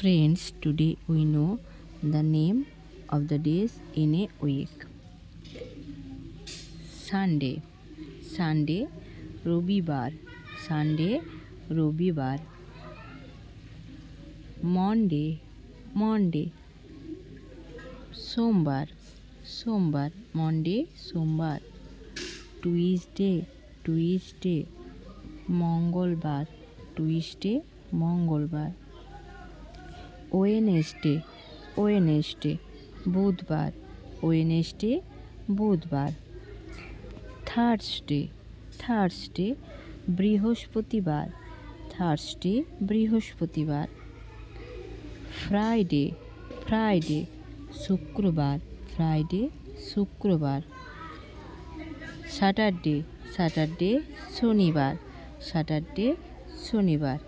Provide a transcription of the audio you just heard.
Friends, today we know the name of the days in a week. Sunday, Sunday, রবিবার, Sunday, রবিবার. Monday, Monday, সোমবার, সোমবার, Monday, সোমবার. Tuesday, Tuesday, মঙ্গলবার, Tuesday, মঙ্গলবার. Wednesday, Wednesday, বুধবার, Wednesday, বুধবার. Thursday, Thursday, বৃহস্পতিবার, Thursday, বৃহস্পতিবার. Friday, Friday, শুক্রবার, Friday, শুক্রবার. Saturday, Saturday, শনিবার, Saturday, শনিবার.